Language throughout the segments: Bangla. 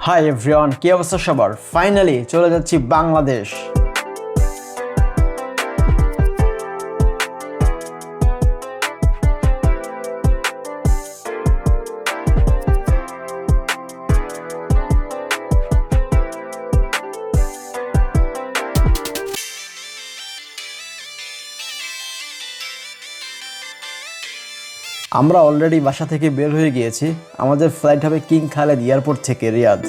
হাই এভরিওয়ান, কি অবস্থা সবার? ফাইনালি চলে যাচ্ছি বাংলাদেশ। আমরা অলরেডি বাসা থেকে বের হয়ে গিয়েছি। আমাদের ফ্লাইট হবে কিং খালেদ এয়ারপোর্ট থেকে রিয়াদ।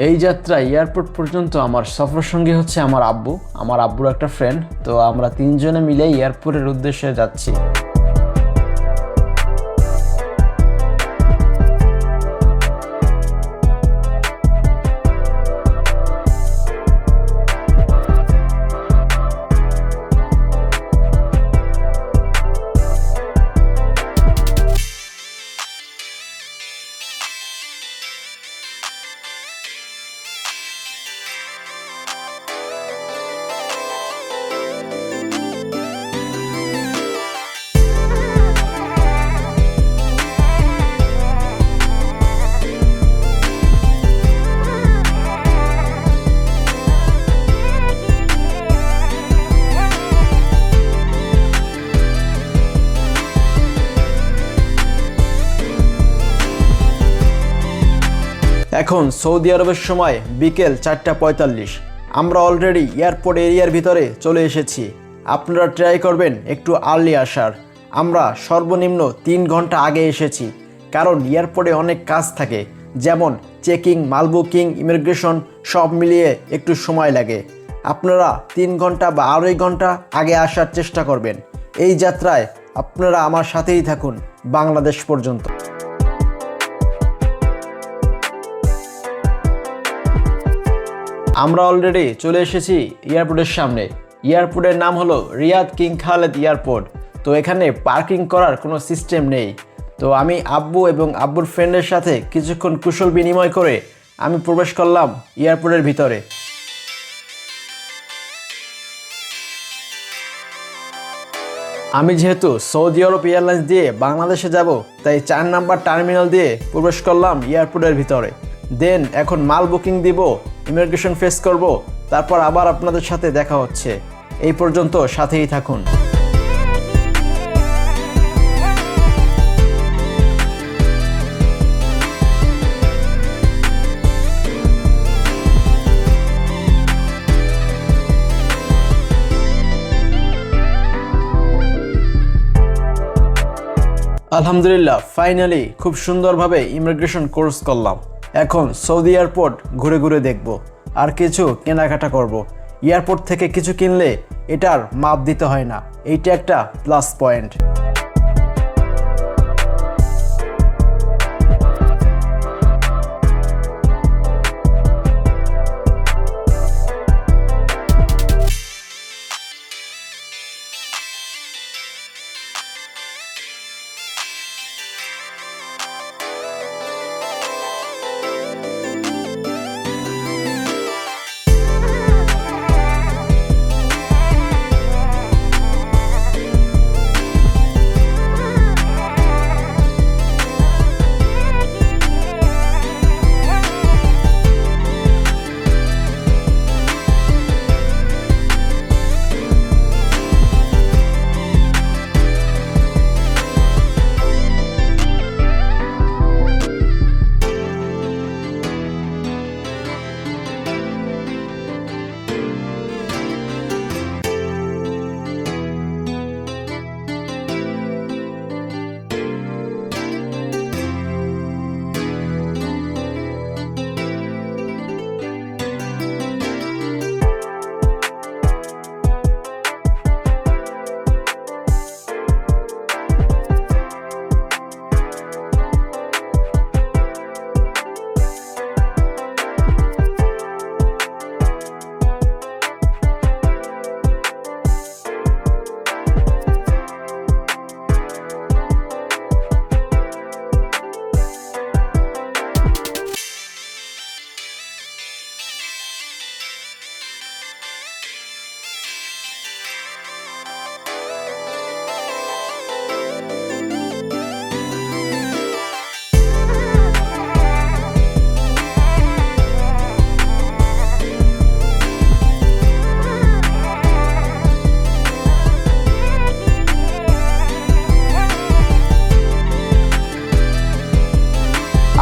এই যাত্রা এয়ারপোর্ট পর্যন্ত আমার সফর সঙ্গী হচ্ছে আমার আব্বুর একটা ফ্রেন্ড। তো আমরা তিনজনে মিলে এয়ারপোর্টের উদ্দেশ্যে যাচ্ছি। এখন সৌদি আরবের সময় বিকেল 4:45। আমরা অলরেডি এয়ারপোর্ট এরিয়ার ভিতরে চলে এসেছি। আপনারা ট্রাই করবেন একটু আর্লি আসার। আমরা সর্বনিম্ন 3 ঘন্টা আগে এসেছি, কারণ এয়ারপোর্টে অনেক কাজ থাকে, যেমন চেকিং, মাল বুকিং, ইমিগ্রেশন, সব মিলিয়ে একটু সময় লাগে। আপনারা 3 ঘন্টা বা 2.5 ঘন্টা আগে আসার চেষ্টা করবেন। এই যাত্রায় আপনারা আমার সাথেই থাকুন বাংলাদেশ পর্যন্ত। আমরা অলরেডি চলে এসেছি এয়ারপোর্টের সামনে। এয়ারপোর্টের নাম হলো রিয়াদ কিং খালেদ এয়ারপোর্ট। তো এখানে পার্কিং করার কোনো সিস্টেম নেই। তো আমি আব্বু এবং আব্বুর ফ্রেন্ডের সাথে কিছুক্ষণ কুশল বিনিময় করে আমি প্রবেশ করলাম এয়ারপোর্টের ভিতরে। আমি যেহেতু সৌদি আরব এয়ারলাইন্স দিয়ে বাংলাদেশে যাব, তাই 4 নাম্বার টার্মিনাল দিয়ে প্রবেশ করলাম এয়ারপোর্টের ভিতরে। দেন এখন মাল বুকিং দিব, ইমিগ্রেশন ফেস করব, তারপর আবার আপনাদের সাথে দেখা হচ্ছে। এই পর্যন্ত সাথেই থাকুন। আলহামদুলিল্লাহ, ফাইনালি খুব সুন্দরভাবে ইমিগ্রেশন কোর্স করলাম। এখন সৌদি এয়ারপোর্ট ঘুরে ঘুরে দেখব আর কিছু কেনাকাটা করব। এয়ারপোর্ট থেকে কিছু কিনলে এটার মাপ দিতে হয় না, এইটা একটা প্লাস পয়েন্ট।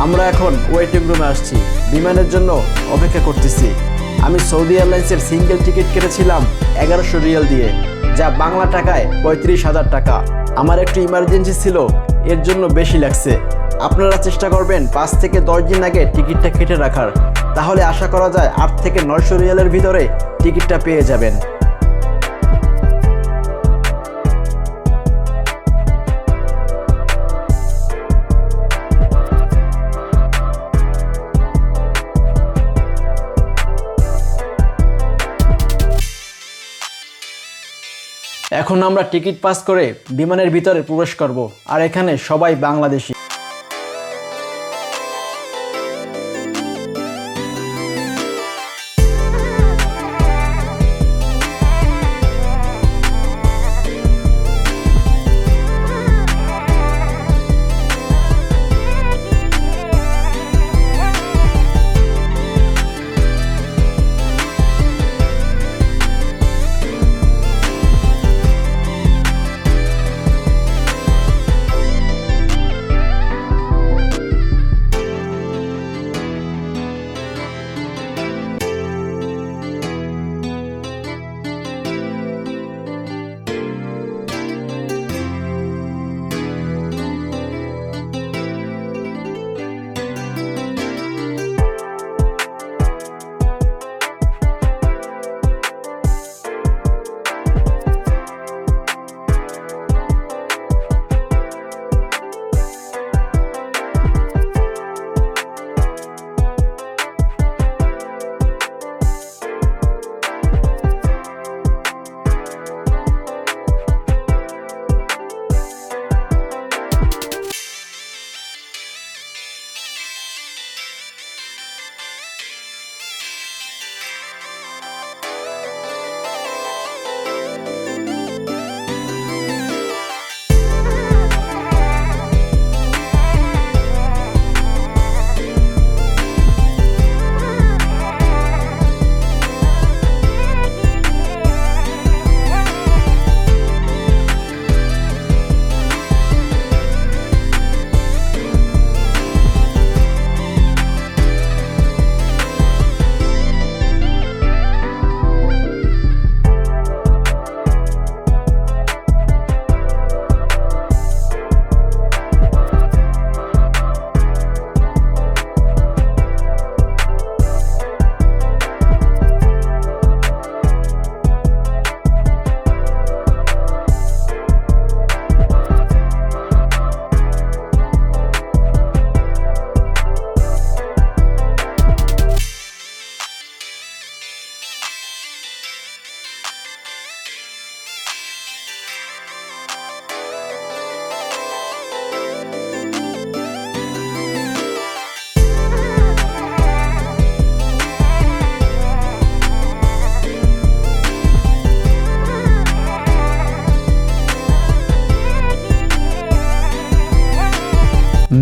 আমরা এখন ওয়েটিং রুমে আসছি, বিমানের জন্য অপেক্ষা করতেছি। আমি সৌদি এয়ারলাইন্সের সিঙ্গেল টিকিট কেটেছিলাম 1100 রিয়াল দিয়ে, যা বাংলা টাকায় 35,000 টাকা। আমার একটু ইমার্জেন্সি ছিল, এর জন্য বেশি লাগছে। আপনারা চেষ্টা করবেন 5 থেকে 10 দিন আগে টিকিটটা কেটে রাখার, তাহলে আশা করা যায় 8 থেকে 900 রিয়ালের ভিতরে টিকিটটা পেয়ে যাবেন। এখন আমরা টিকিট পাস করে বিমানের ভিতরে প্রবেশ করব, আর এখানে সবাই বাংলাদেশি।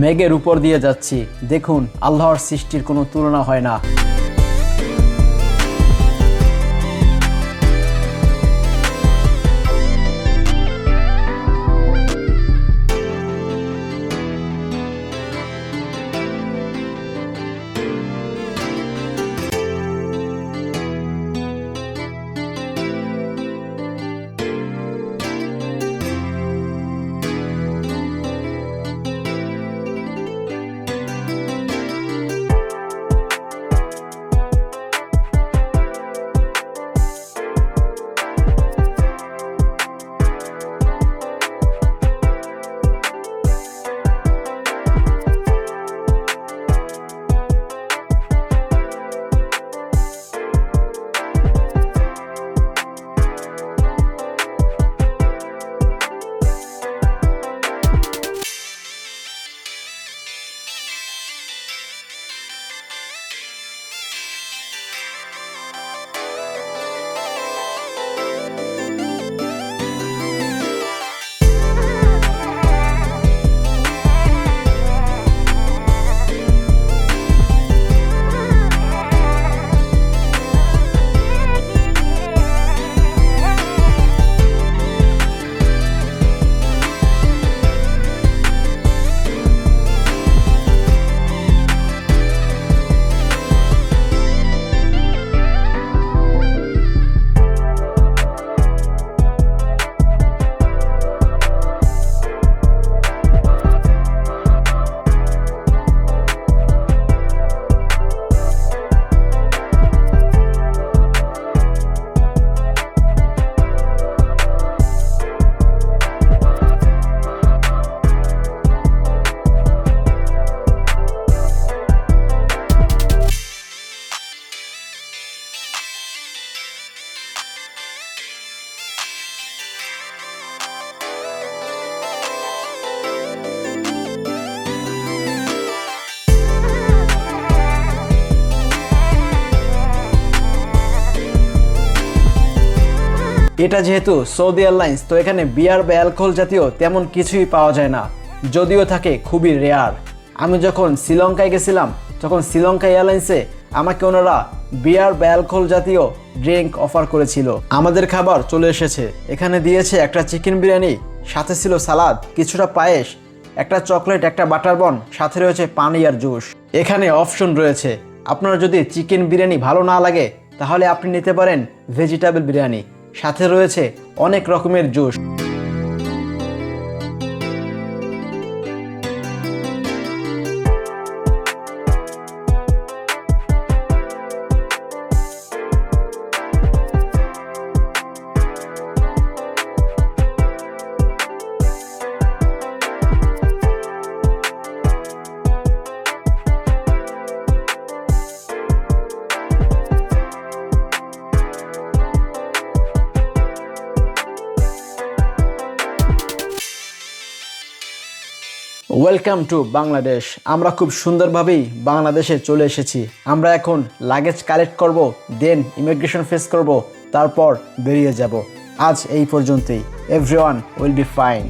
মেঘের উপর দিয়ে যাচ্ছি, দেখুন আল্লাহর সৃষ্টির কোনো তুলনা হয় না। এটা যেহেতু সৌদি এয়ারলাইন্স, তো এখানে বিয়ার বা অ্যালকোহল জাতীয় তেমন কিছুই পাওয়া যায় না, যদিও থাকে খুবই রেয়ার। আমি যখন শ্রীলঙ্কায় গেছিলাম তখন শ্রীলঙ্কা এয়ারলাইন্সে আমাকে ওনারা বিয়ার বা অ্যালকোহল জাতীয় ড্রিঙ্ক অফার করেছিল। আমাদের খাবার চলে এসেছে। এখানে দিয়েছে একটা চিকেন বিরিয়ানি, সাথে ছিল সালাদ, কিছুটা পায়েস, একটা চকলেট, একটা বাটার বন, সাথে রয়েছে পানি আর জুস। এখানে অপশন রয়েছে, আপনার যদি চিকেন বিরিয়ানি ভালো না লাগে তাহলে আপনি নিতে পারেন ভেজিটেবল বিরিয়ানি, সাথে রয়েছে অনেক রকমের জুস। Welcome to Bangladesh. আমরা খুব সুন্দরভাবেই বাংলাদেশে চলে এসেছি। আমরা এখন লাগেজ কালেক্ট করব, দেন ইমিগ্রেশন ফেস করব, তারপর বেরিয়ে যাব। আজ এই পর্যন্তই। Everyone will be fine.